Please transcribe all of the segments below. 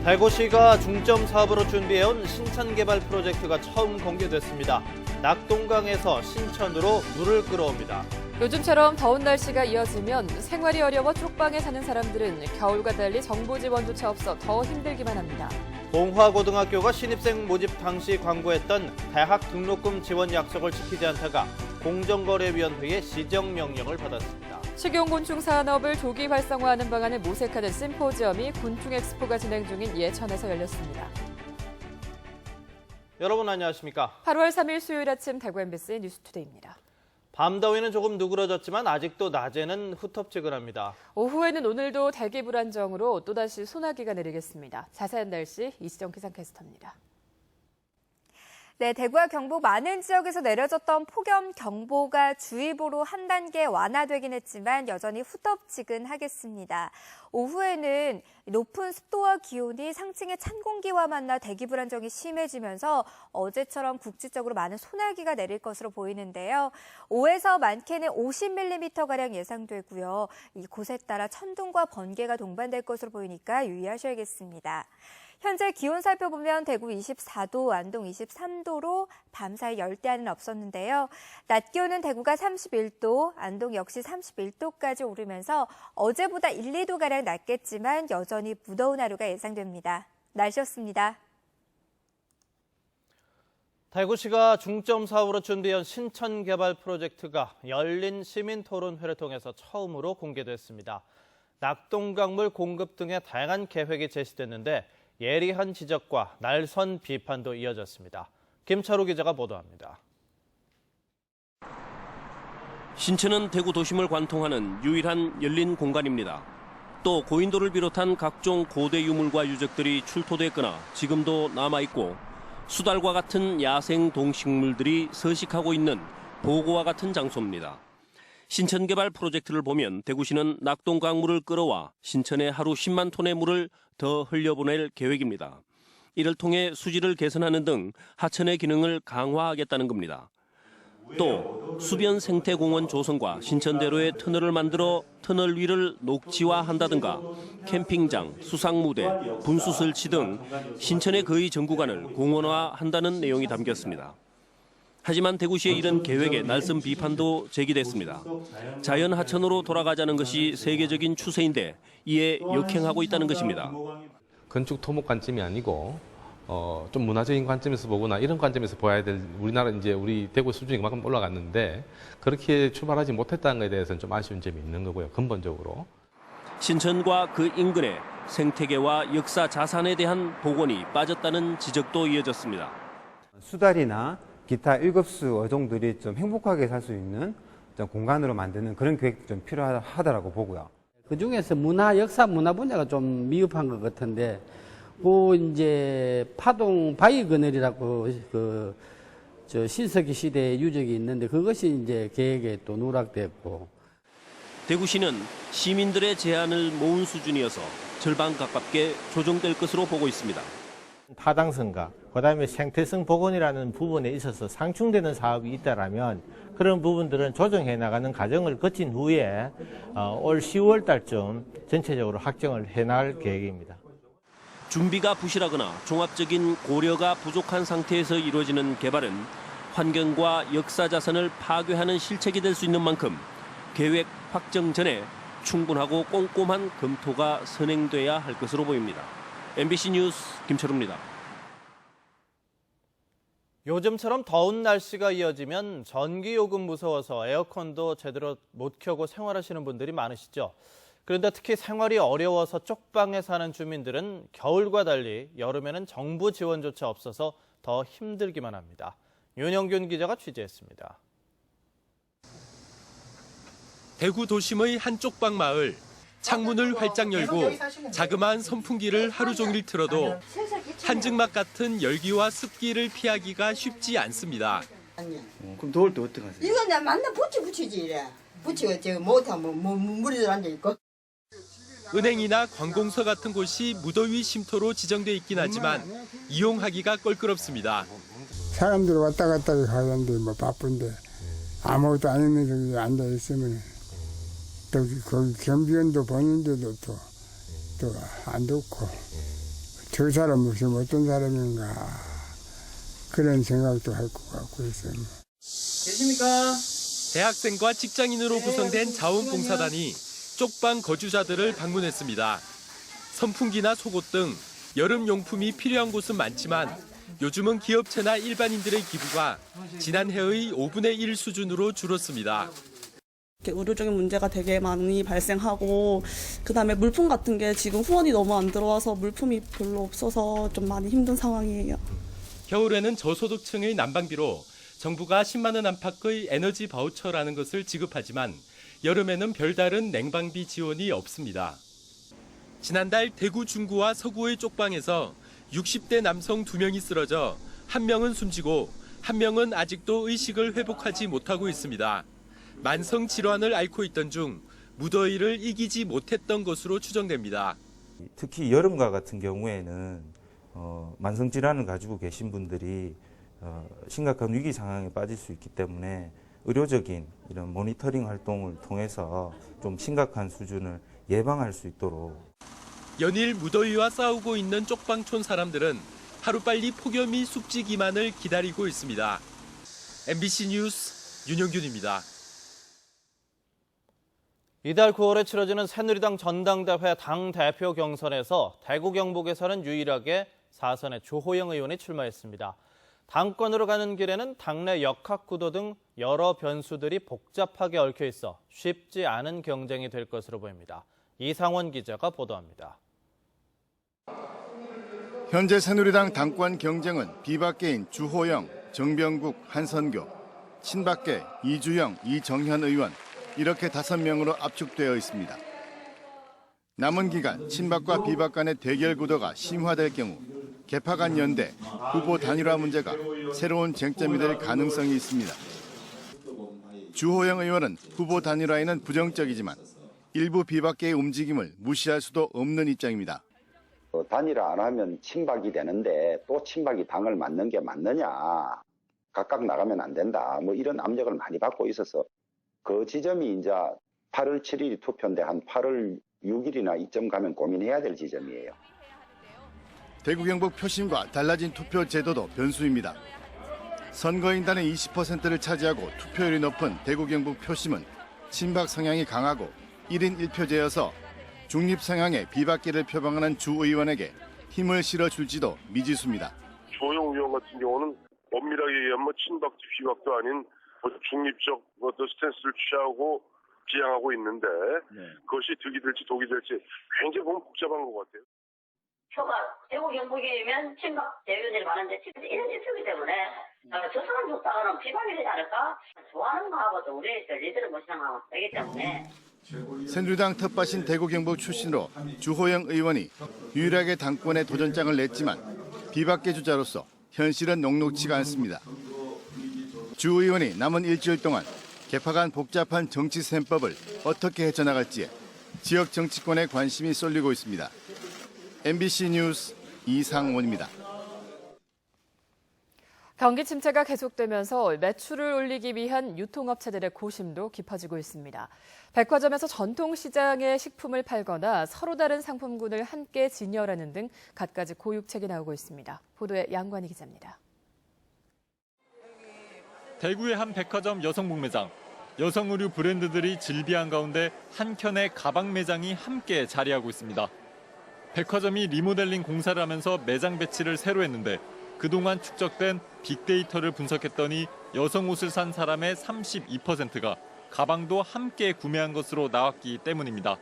대구시가 중점 사업으로 준비해온 신천개발 프로젝트가 처음 공개됐습니다. 낙동강에서 신천으로 물을 끌어옵니다. 요즘처럼 더운 날씨가 이어지면 생활이 어려워 쪽방에 사는 사람들은 겨울과 달리 정부 지원조차 없어 더 힘들기만 합니다. 봉화고등학교가 신입생 모집 당시 광고했던 대학 등록금 지원 약속을 지키지 않다가 공정거래위원회의 시정명령을 받았습니다. 식용곤충 산업을 조기 활성화하는 방안을 모색하는 심포지엄이 곤충엑스포가 진행 중인 예천에서 열렸습니다. 여러분 안녕하십니까? 8월 3일 수요일 아침 대구 MBC 뉴스투데이입니다. 밤더위는 조금 누그러졌지만 아직도 낮에는 후텁지근합니다. 오후에는 오늘도 대기 불안정으로 또다시 소나기가 내리겠습니다. 자세한 날씨 이시정 기상캐스터입니다. 네, 대구와 경북 많은 지역에서 내려졌던 폭염경보가 주의보로 한 단계 완화되긴 했지만 여전히 후텁지근하겠습니다. 오후에는 높은 습도와 기온이 상층의 찬 공기와 만나 대기 불안정이 심해지면서 어제처럼 국지적으로 많은 소나기가 내릴 것으로 보이는데요. 5에서 많게는 50mm가량 예상되고요. 이곳에 따라 천둥과 번개가 동반될 것으로 보이니까 유의하셔야겠습니다. 현재 기온 살펴보면 대구 24도, 안동 23도로 밤사이 열대야는 없었는데요. 낮 기온은 대구가 31도, 안동 역시 31도까지 오르면서 어제보다 1, 2도가량 낮겠지만 여전히 무더운 하루가 예상됩니다. 날씨였습니다. 대구시가 중점 사업으로 준비한 신천개발 프로젝트가 열린 시민토론회를 통해서 처음으로 공개됐습니다. 낙동강물 공급 등의 다양한 계획이 제시됐는데 예리한 지적과 날선 비판도 이어졌습니다. 김철우 기자가 보도합니다. 신천은 대구 도심을 관통하는 유일한 열린 공간입니다. 또 고인돌을 비롯한 각종 고대 유물과 유적들이 출토됐거나 지금도 남아있고 수달과 같은 야생 동식물들이 서식하고 있는 보고와 같은 장소입니다. 신천개발 프로젝트를 보면 대구시는 낙동강물을 끌어와 신천에 하루 10만 톤의 물을 더 흘려보낼 계획입니다. 이를 통해 수질을 개선하는 등 하천의 기능을 강화하겠다는 겁니다. 또 수변 생태공원 조성과 신천대로의 터널을 만들어 터널 위를 녹지화한다든가 캠핑장, 수상무대, 분수 설치 등 신천의 거의 전 구간을 공원화한다는 내용이 담겼습니다. 하지만 대구시의 이런 계획에 날선 비판도 제기됐습니다. 자연 하천으로 돌아가자는 것이 세계적인 추세인데 이에 역행하고 있다는 것입니다. 건축 토목 관점이 아니고 좀 문화적인 관점에서 보거나 이런 관점에서 봐야 될 우리나라 이제 우리 대구 수준이 그만큼 올라갔는데 그렇게 출발하지 못했다는 것에 대해서는 좀 아쉬운 점이 있는 거고요. 근본적으로. 신천과 그 인근에 생태계와 역사 자산에 대한 복원이 빠졌다는 지적도 이어졌습니다. 수달이나 기타 일급수 어종들이 좀 행복하게 살 수 있는 좀 공간으로 만드는 그런 계획도 좀 필요하다고 보고요. 그 중에서 역사 문화 분야가 좀 미흡한 것 같은데, 이제 파동 바위 그늘이라고 신석기 시대의 유적이 있는데 그것이 이제 계획에 또 누락됐고. 대구시는 시민들의 제안을 모은 수준이어서 절반 가깝게 조정될 것으로 보고 있습니다. 타당성과 그다음에 생태성 복원이라는 부분에 있어서 상충되는 사업이 있다라면 그런 부분들은 조정해 나가는 과정을 거친 후에 올 10월 달쯤 전체적으로 확정을 해 나갈 계획입니다. 준비가 부실하거나 종합적인 고려가 부족한 상태에서 이루어지는 개발은 환경과 역사 자산을 파괴하는 실책이 될 수 있는 만큼 계획 확정 전에 충분하고 꼼꼼한 검토가 선행돼야 할 것으로 보입니다. MBC 뉴스 김철우입니다. 요즘처럼 더운 날씨가 이어지면 전기요금 무서워서 에어컨도 제대로 못 켜고 생활하시는 분들이 많으시죠. 그런데 특히 생활이 어려워서 쪽방에 사는 주민들은 겨울과 달리 여름에는 정부 지원조차 없어서 더 힘들기만 합니다. 윤영균 기자가 취재했습니다. 대구 도심의 한 쪽방 마을. 창문을 활짝 열고 자그마한 선풍기를 하루 종일 틀어도 한증막 같은 열기와 습기를 피하기가 쉽지 않습니다. 그럼 더울 때 어떻게 하세요? 이거 내가 만나 붙이지 이래. 붙이고 제가 못하면 물에 앉아 있고. 은행이나 관공서 같은 곳이 무더위 쉼터로 지정돼 있긴 하지만 이용하기가 껄끄럽습니다. 사람들 왔다 갔다 가는데 뭐 바쁜데 아무것도 안 했는데 저기 앉아 있으면 또 거기 경비원도 보는데도 또 안 좋고 저 사람 무슨 어떤 사람인가 그런 생각도 할 것 같고 해서. 계십니까? 대학생과 직장인으로 구성된 자원봉사단이 쪽방 거주자들을 방문했습니다. 선풍기나 속옷 등 여름 용품이 필요한 곳은 많지만 요즘은 기업체나 일반인들의 기부가 지난해의 5분의 1 수준으로 줄었습니다. 의료적인 문제가 되게 많이 발생하고 그다음에 물품 같은 게 지금 후원이 너무 안 들어와서 물품이 별로 없어서 좀 많이 힘든 상황이에요. 겨울에는 저소득층의 난방비로 정부가 10만 원 안팎의 에너지 바우처라는 것을 지급하지만 여름에는 별다른 냉방비 지원이 없습니다. 지난달 대구 중구와 서구의 쪽방에서 60대 남성 2명이 쓰러져 1명은 숨지고 1명은 아직도 의식을 회복하지 못하고 있습니다. 만성 질환을 앓고 있던 중 무더위를 이기지 못했던 것으로 추정됩니다. 특히 여름과 같은 경우에는 만성 질환을 가지고 계신 분들이 심각한 위기 상황에 빠질 수 있기 때문에 의료적인 이런 모니터링 활동을 통해서 좀 심각한 수준을 예방할 수 있도록. 연일 무더위와 싸우고 있는 쪽방촌 사람들은 하루빨리 폭염이 숙지기만을 기다리고 있습니다. MBC 뉴스 윤영균입니다. 이달 9월에 치러지는 새누리당 전당대회 당대표 경선에서 대구 경북에서는 유일하게 4선의 주호영 의원이 출마했습니다. 당권으로 가는 길에는 당내 역학구도 등 여러 변수들이 복잡하게 얽혀 있어 쉽지 않은 경쟁이 될 것으로 보입니다. 이상원 기자가 보도합니다. 현재 새누리당 당권 경쟁은 비박계인 주호영, 정병국, 한선교, 친박계 이주영, 이정현 의원 이렇게 5명으로 압축되어 있습니다. 남은 기간 친박과 비박 간의 대결 구도가 심화될 경우 개파 간 연대, 후보 단일화 문제가 새로운 쟁점이 될 가능성이 있습니다. 주호영 의원은 후보 단일화에는 부정적이지만 일부 비박계의 움직임을 무시할 수도 없는 입장입니다. 단일화 안 하면 친박이 되는데 또 친박이 당을 맡는 게 맞느냐. 각각 나가면 안 된다. 뭐 이런 압력을 많이 받고 있어서 그 지점이 이제 8월 7일이 투표인데 한 8월 6일이나 이쯤 가면 고민해야 될 지점이에요. 대구 경북 표심과 달라진 투표 제도도 변수입니다. 선거인단의 20%를 차지하고 투표율이 높은 대구 경북 표심은 친박 성향이 강하고 1인 1표제여서 중립 성향의 비박계를 표방하는 주 의원에게 힘을 실어줄지도 미지수입니다. 주호영 의원 같은 경우는 엄밀하게 얘기하면 친박도 비박도 아닌 중립적 어떤 스탠스를 취하고 지향하고 있는데 그것이 득이 될지 독이 될지 굉장히 보면 복잡한 것 같아요. 표가 대구 경북이면 친박 대의원들이 많은데 1인 1표이기 때문에 저 사람 줬다가는 비박이 되지 않을까? 좋아하는 거하고도 우리 리더를 못 생각하고 되기 때문에. 새누리당 텃밭인 대구 경북 출신으로 주호영 의원이 유일하게 당권에 도전장을 냈지만 비박계 주자로서 현실은 녹록지가 않습니다. 주 의원이 남은 일주일 동안 개파 간 복잡한 정치 셈법을 어떻게 헤쳐나갈지에 지역 정치권에 관심이 쏠리고 있습니다. MBC 뉴스 이상원입니다. 경기 침체가 계속되면서 매출을 올리기 위한 유통업체들의 고심도 깊어지고 있습니다. 백화점에서 전통시장의 식품을 팔거나 서로 다른 상품군을 함께 진열하는 등 갖가지 고육책이 나오고 있습니다. 보도에 양관희 기자입니다. 대구의 한 백화점 여성복 매장. 여성 의류 브랜드들이 질비한 가운데 한켠에 가방 매장이 함께 자리하고 있습니다. 백화점이 리모델링 공사를 하면서 매장 배치를 새로 했는데 그동안 축적된 빅데이터를 분석했더니 여성 옷을 산 사람의 32%가 가방도 함께 구매한 것으로 나왔기 때문입니다.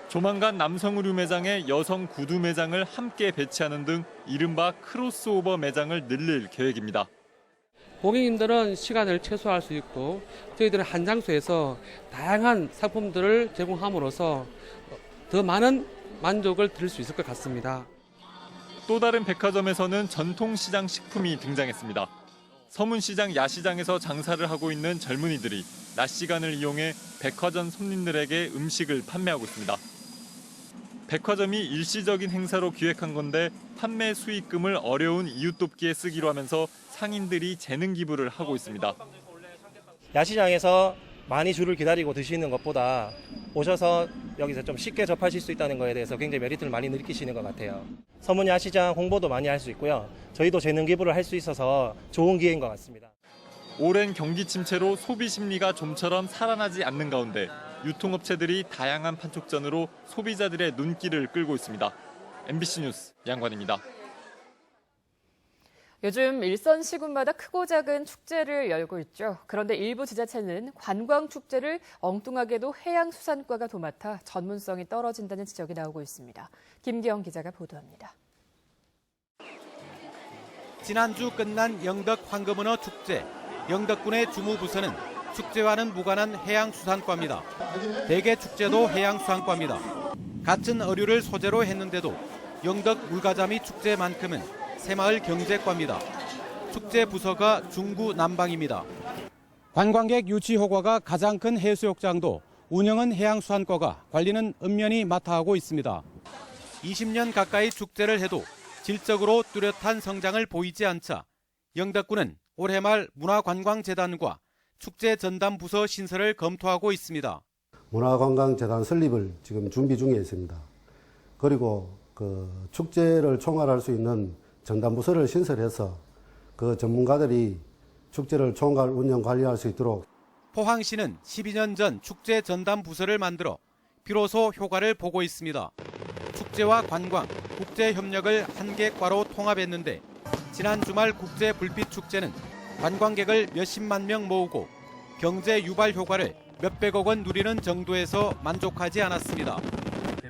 조만간 남성 의류 매장에 여성 구두 매장을 함께 배치하는 등 이른바 크로스오버 매장을 늘릴 계획입니다. 고객님들은 시간을 최소화할 수 있고 저희들은 한 장소에서 다양한 상품들을 제공함으로써 더 많은 만족을 드릴 수 있을 것 같습니다. 또 다른 백화점에서는 전통시장 식품이 등장했습니다. 서문시장 야시장에서 장사를 하고 있는 젊은이들이 낮 시간을 이용해 백화점 손님들에게 음식을 판매하고 있습니다. 백화점이 일시적인 행사로 기획한 건데 판매 수익금을 어려운 이웃 돕기에 쓰기로 하면서 상인들이 재능 기부를 하고 있습니다. 야시장에서 많이 줄을 기다리고 드시는 것보다 오셔서 여기서 좀 쉽게 접하실 수 있다는 거에 대해서 굉장히 메리트를 많이 느끼시는 것 같아요. 서문 야시장 홍보도 많이 할 수 있고요. 저희도 재능 기부를 할 수 있어서 좋은 기회인 것 같습니다. 오랜 경기 침체로 소비 심리가 좀처럼 살아나지 않는 가운데 유통업체들이 다양한 판촉전으로 소비자들의 눈길을 끌고 있습니다. MBC 뉴스 양관입니다. 요즘 일선 시군마다 크고 작은 축제를 열고 있죠. 그런데 일부 지자체는 관광축제를 엉뚱하게도 해양수산과가 도맡아 전문성이 떨어진다는 지적이 나오고 있습니다. 김기영 기자가 보도합니다. 지난주 끝난 영덕 황금은어 축제. 영덕군의 주무부서는 축제와는 무관한 해양수산과입니다. 대개 축제도 해양수산과입니다. 같은 어류를 소재로 했는데도 영덕 물가자미 축제만큼은 새마을 경제과입니다. 축제 부서가 중구 남방입니다. 관광객 유치 효과가 가장 큰 해수욕장도 운영은 해양수산과가 관리는 읍면이 맡아 하고 있습니다. 20년 가까이 축제를 해도 질적으로 뚜렷한 성장을 보이지 않자 영덕군은 올해 말 문화관광재단과 축제 전담 부서 신설을 검토하고 있습니다. 문화관광재단 설립을 지금 준비 중에 있습니다. 그리고 축제를 총괄할 수 있는 전담부서를 신설해서 그 전문가들이 축제를 총괄 운영 관리할 수 있도록. 포항시는 12년 전 축제 전담부서를 만들어 비로소 효과를 보고 있습니다. 축제와 관광, 국제 협력을 한 개 과로 통합했는데 지난 주말 국제 불빛 축제는 관광객을 몇십만 명 모으고 경제 유발 효과를 몇백억 원 누리는 정도에서 만족하지 않았습니다.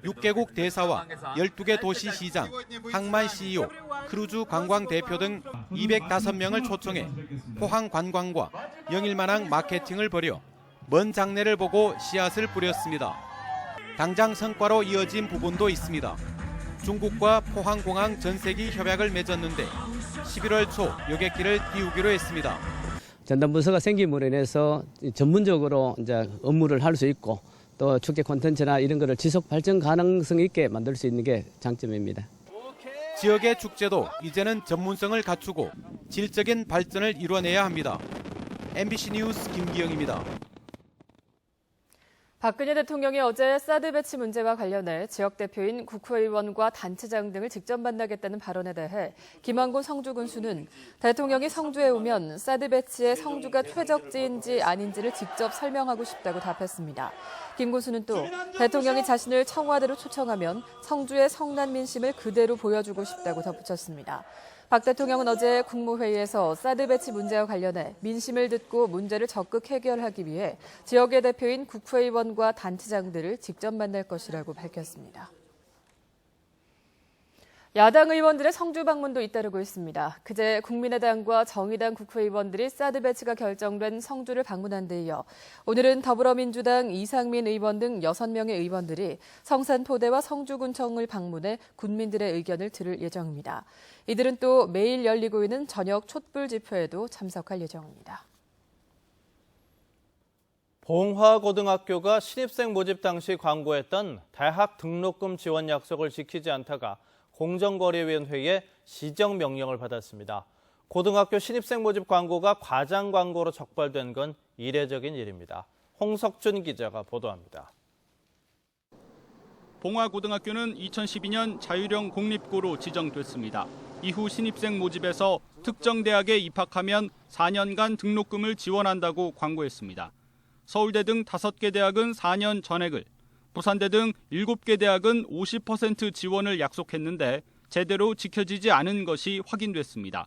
6개국 대사와 12개 도시 시장, 항만 CEO, 크루즈 관광 대표 등 205명을 초청해 포항 관광과 영일만항 마케팅을 벌여 먼 장래를 보고 씨앗을 뿌렸습니다. 당장 성과로 이어진 부분도 있습니다. 중국과 포항공항 전세기 협약을 맺었는데 11월 초 여객기를 띄우기로 했습니다. 전담부서가 생김으로 인해서 전문적으로 이제 업무를 할 수 있고 또 축제 콘텐츠나 이런 거를 지속 발전 가능성 있게 만들 수 있는 게 장점입니다. 지역의 축제도 이제는 전문성을 갖추고 질적인 발전을 이뤄내야 합니다. MBC 뉴스 김기영입니다. 박근혜 대통령이 어제 사드 배치 문제와 관련해 지역 대표인 국회의원과 단체장 등을 직접 만나겠다는 발언에 대해 김한곤 성주 군수는 대통령이 성주에 오면 사드 배치에 성주가 최적지인지 아닌지를 직접 설명하고 싶다고 답했습니다. 김 군수는 또 대통령이 자신을 청와대로 초청하면 성주의 성난 민심을 그대로 보여주고 싶다고 덧붙였습니다. 박 대통령은 어제 국무회의에서 사드 배치 문제와 관련해 민심을 듣고 문제를 적극 해결하기 위해 지역의 대표인 국회의원과 단체장들을 직접 만날 것이라고 밝혔습니다. 야당 의원들의 성주 방문도 잇따르고 있습니다. 그제 국민의당과 정의당 국회의원들이 사드 배치가 결정된 성주를 방문한 데 이어 오늘은 더불어민주당 이상민 의원 등 6명의 의원들이 성산포대와 성주군청을 방문해 군민들의 의견을 들을 예정입니다. 이들은 또 매일 열리고 있는 저녁 촛불 집회에도 참석할 예정입니다. 봉화고등학교가 신입생 모집 당시 광고했던 대학 등록금 지원 약속을 지키지 않다가 공정거래위원회에 시정명령을 받았습니다. 고등학교 신입생 모집 광고가 과장 광고로 적발된 건 이례적인 일입니다. 홍석준 기자가 보도합니다. 봉화고등학교는 2012년 자율형 공립고로 지정됐습니다. 이후 신입생 모집에서 특정 대학에 입학하면 4년간 등록금을 지원한다고 광고했습니다. 서울대 등 5개 대학은 4년 전액을, 부산대 등 7개 대학은 50% 지원을 약속했는데 제대로 지켜지지 않은 것이 확인됐습니다.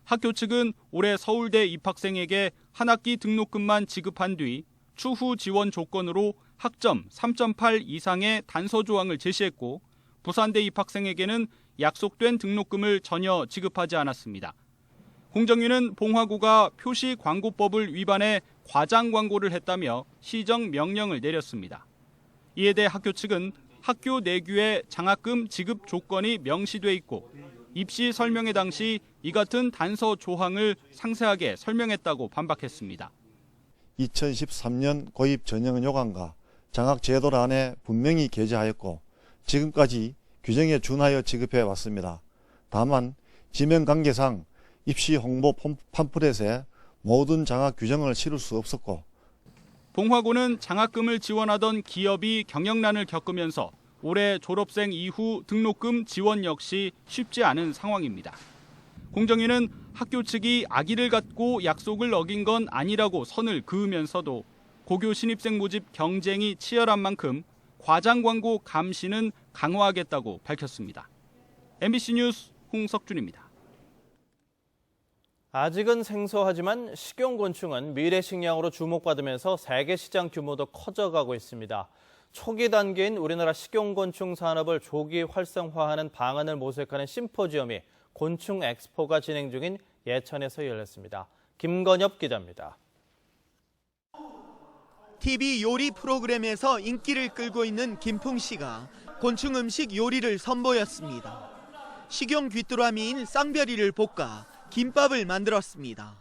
학교 측은 올해 서울대 입학생에게 한 학기 등록금만 지급한 뒤 추후 지원 조건으로 학점 3.8 이상의 단서 조항을 제시했고 부산대 입학생에게는 약속된 등록금을 전혀 지급하지 않았습니다. 공정위는 봉화고가 표시 광고법을 위반해 과장 광고를 했다며 시정 명령을 내렸습니다. 이에 대해 학교 측은 학교 내규에 장학금 지급 조건이 명시돼 있고 입시 설명회 당시 이 같은 단서 조항을 상세하게 설명했다고 반박했습니다. 2013년 고입 전형 요강과 장학 제도란에 분명히 게재하였고 지금까지 규정에 준하여 지급해 왔습니다. 다만 지명 관계상 입시 홍보 팜플렛에 모든 장학 규정을 실을 수 없었고 봉화고는 장학금을 지원하던 기업이 경영난을 겪으면서 올해 졸업생 이후 등록금 지원 역시 쉽지 않은 상황입니다. 공정위는 학교 측이 악의를 갖고 약속을 어긴 건 아니라고 선을 그으면서도 고교 신입생 모집 경쟁이 치열한 만큼 과장 광고 감시는 강화하겠다고 밝혔습니다. MBC 뉴스 홍석준입니다. 아직은 생소하지만 식용곤충은 미래 식량으로 주목받으면서 세계 시장 규모도 커져가고 있습니다. 초기 단계인 우리나라 식용곤충 산업을 조기 활성화하는 방안을 모색하는 심포지엄이 곤충 엑스포가 진행 중인 예천에서 열렸습니다. 김건엽 기자입니다. TV 요리 프로그램에서 인기를 끌고 있는 김풍 씨가 곤충 음식 요리를 선보였습니다. 식용 귀뚜라미인 쌍별이를 볶아 김밥을 만들었습니다.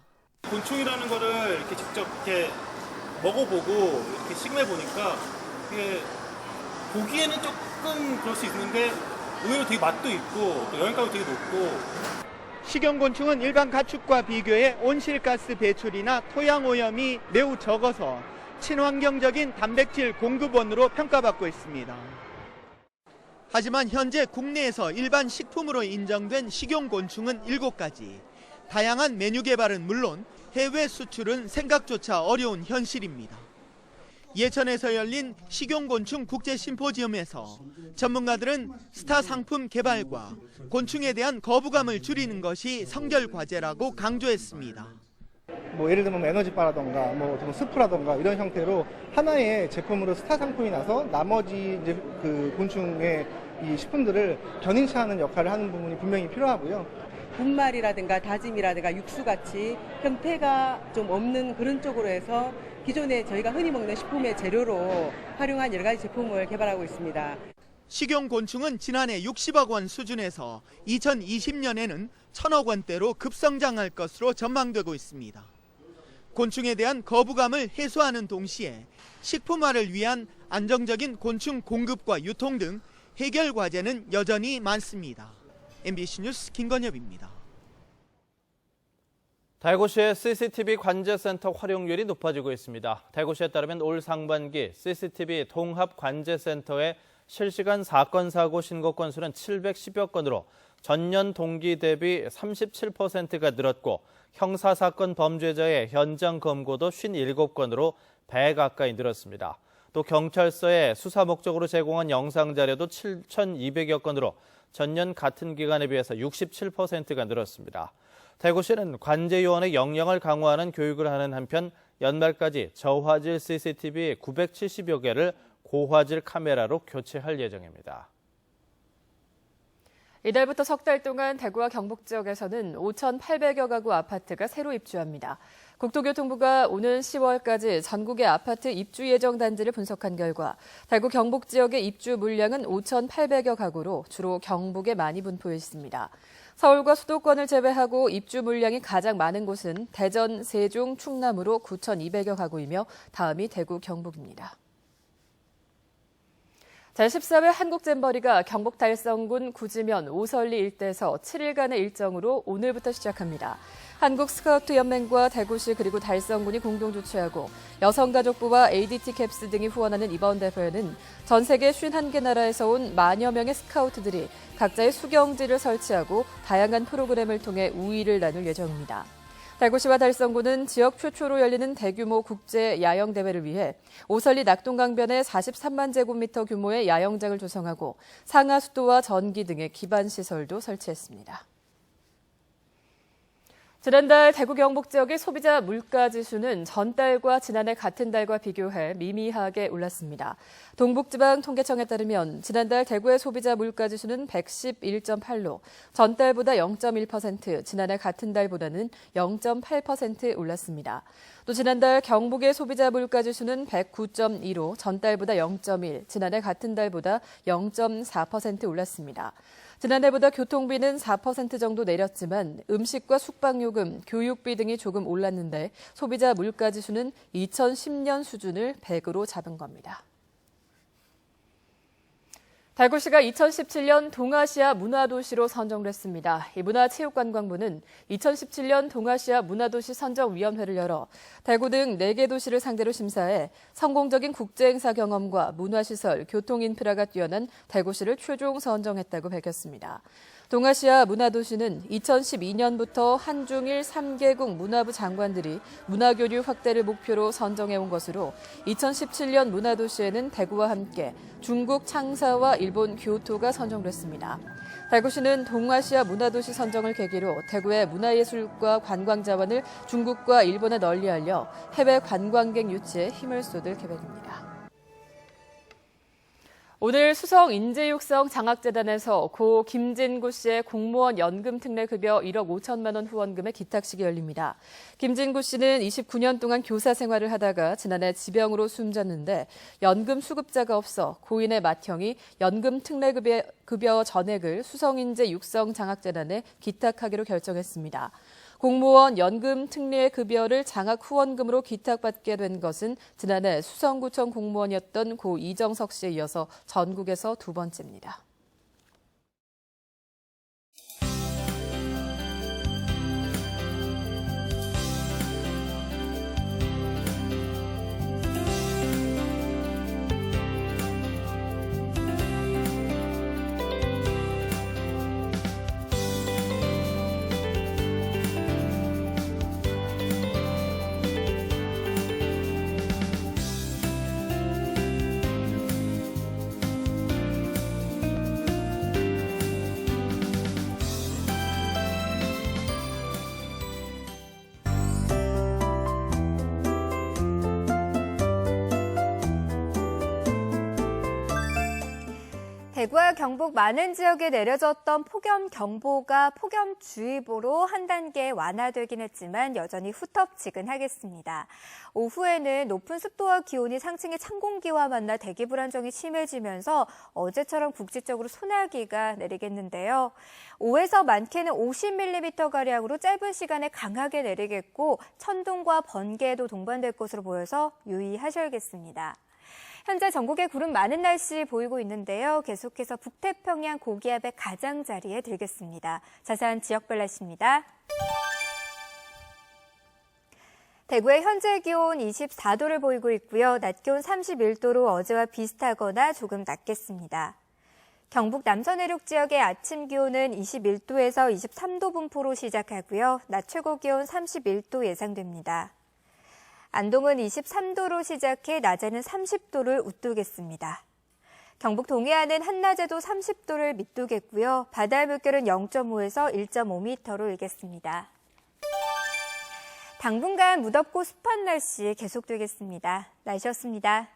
곤충이라는 거를 이렇게 직접 이렇게 먹어보고 이렇게 식매 보니까 이게 보기에는 조금 그럴 수 있는데 의외로 되게 맛도 있고 또 영양가도 되게 높고. 식용곤충은 일반 가축과 비교해 온실가스 배출이나 토양 오염이 매우 적어서 친환경적인 단백질 공급원으로 평가받고 있습니다. 하지만 현재 국내에서 일반 식품으로 인정된 식용곤충은 7가지. 다양한 메뉴 개발은 물론 해외 수출은 생각조차 어려운 현실입니다. 예천에서 열린 식용곤충 국제심포지엄에서 전문가들은 스타 상품 개발과 곤충에 대한 거부감을 줄이는 것이 선결 과제라고 강조했습니다. 예를 들면 에너지바라던가 스프라던가 이런 형태로 하나의 제품으로 스타 상품이 나서 나머지 이제 그 곤충의 이 식품들을 견인차하는 역할을 하는 부분이 분명히 필요하고요. 분말이라든가 다짐이라든가 육수같이 형태가 좀 없는 그런 쪽으로 해서 기존에 저희가 흔히 먹는 식품의 재료로 활용한 여러 가지 제품을 개발하고 있습니다. 식용곤충은 지난해 60억 원 수준에서 2020년에는 1,000억 원대로 급성장할 것으로 전망되고 있습니다. 곤충에 대한 거부감을 해소하는 동시에 식품화를 위한 안정적인 곤충 공급과 유통 등 해결 과제는 여전히 많습니다. MBC 뉴스 김건엽입니다. 대구시의 CCTV 관제센터 활용률이 높아지고 있습니다. 대구시에 따르면 올 상반기 CCTV 통합 관제센터의 실시간 사건 사고 신고 건수는 710여 건으로 전년 동기 대비 37%가 늘었고 형사사건 범죄자의 현장 검거도 57건으로 배 가까이 늘었습니다. 또 경찰서에 수사 목적으로 제공한 영상 자료도 7,200여 건으로 전년 같은 기간에 비해서 67%가 늘었습니다. 대구시는 관제요원의 역량을 강화하는 교육을 하는 한편 연말까지 저화질 CCTV 970여 개를 고화질 카메라로 교체할 예정입니다. 이달부터 석 달 동안 대구와 경북 지역에서는 5,800여 가구 아파트가 새로 입주합니다. 국토교통부가 오는 10월까지 전국의 아파트 입주 예정 단지를 분석한 결과 대구 경북 지역의 입주 물량은 5,800여 가구로 주로 경북에 많이 분포해 있습니다. 서울과 수도권을 제외하고 입주 물량이 가장 많은 곳은 대전, 세종, 충남으로 9,200여 가구이며 다음이 대구, 경북입니다. 제14회 한국잼버리가 경북 달성군 구지면 오설리 일대에서 7일간의 일정으로 오늘부터 시작합니다. 한국스카우트연맹과 대구시 그리고 달성군이 공동 주최하고 여성가족부와 ADT 캡스 등이 후원하는 이번 대회는 전 세계 51개 나라에서 온 만여 명의 스카우트들이 각자의 수경지를 설치하고 다양한 프로그램을 통해 우위를 나눌 예정입니다. 대구시와 달성군은 지역 최초로 열리는 대규모 국제 야영 대회를 위해 오설리 낙동강변에 43만 제곱미터 규모의 야영장을 조성하고 상하수도와 전기 등의 기반 시설도 설치했습니다. 지난달 대구 경북 지역의 소비자 물가지수는 전달과 지난해 같은 달과 비교해 미미하게 올랐습니다. 동북지방통계청에 따르면 지난달 대구의 소비자 물가지수는 111.8로 전달보다 0.1%, 지난해 같은 달보다는 0.8% 올랐습니다. 또 지난달 경북의 소비자 물가지수는 109.2로 전달보다 0.1, 지난해 같은 달보다 0.4% 올랐습니다. 지난해보다 교통비는 4% 정도 내렸지만 음식과 숙박요금, 교육비 등이 조금 올랐는데 소비자 물가지수는 2010년 수준을 100으로 잡은 겁니다. 대구시가 2017년 동아시아 문화도시로 선정됐습니다. 이 문화체육관광부는 2017년 동아시아 문화도시 선정위원회를 열어 대구 등 4개 도시를 상대로 심사해 성공적인 국제행사 경험과 문화시설, 교통인프라가 뛰어난 대구시를 최종 선정했다고 밝혔습니다. 동아시아 문화도시는 2012년부터 한중일 3개국 문화부 장관들이 문화교류 확대를 목표로 선정해온 것으로 2017년 문화도시에는 대구와 함께 중국 창사와 일본 교토가 선정됐습니다. 대구시는 동아시아 문화도시 선정을 계기로 대구의 문화예술과 관광자원을 중국과 일본에 널리 알려 해외 관광객 유치에 힘을 쏟을 계획입니다. 오늘 수성인재육성 장학재단에서 고 김진구 씨의 공무원 연금 특례급여 1억 5천만 원 후원금의 기탁식이 열립니다. 김진구 씨는 29년 동안 교사 생활을 하다가 지난해 지병으로 숨졌는데 연금 수급자가 없어 고인의 맏형이 연금 특례급여 전액을 수성인재육성 장학재단에 기탁하기로 결정했습니다. 공무원 연금 특례급여를 장학 후원금으로 기탁받게 된 것은 지난해 수성구청 공무원이었던 고 이정석 씨에 이어서 전국에서 2번째입니다. 대구와 경북 많은 지역에 내려졌던 폭염경보가 폭염주의보로 한 단계 완화되긴 했지만 여전히 후텁지근하겠습니다. 오후에는 높은 습도와 기온이 상층의 찬 공기와 만나 대기 불안정이 심해지면서 어제처럼 국지적으로 소나기가 내리겠는데요. 5에서 많게는 50mm가량으로 짧은 시간에 강하게 내리겠고 천둥과 번개도 동반될 것으로 보여서 유의하셔야겠습니다. 현재 전국에 구름 많은 날씨 보이고 있는데요. 계속해서 북태평양 고기압의 가장자리에 들겠습니다. 자세한 지역별 날씨입니다. 대구의 현재 기온 24도를 보이고 있고요. 낮 기온 31도로 어제와 비슷하거나 조금 낮겠습니다. 경북 남서 내륙 지역의 아침 기온은 21도에서 23도 분포로 시작하고요. 낮 최고 기온 31도 예상됩니다. 안동은 23도로 시작해 낮에는 30도를 웃도겠습니다. 경북 동해안은 한낮에도 30도를 밑두겠고요. 바다의 물결은 0.5에서 1.5m로 일겠습니다. 당분간 무덥고 습한 날씨 계속되겠습니다. 날씨였습니다.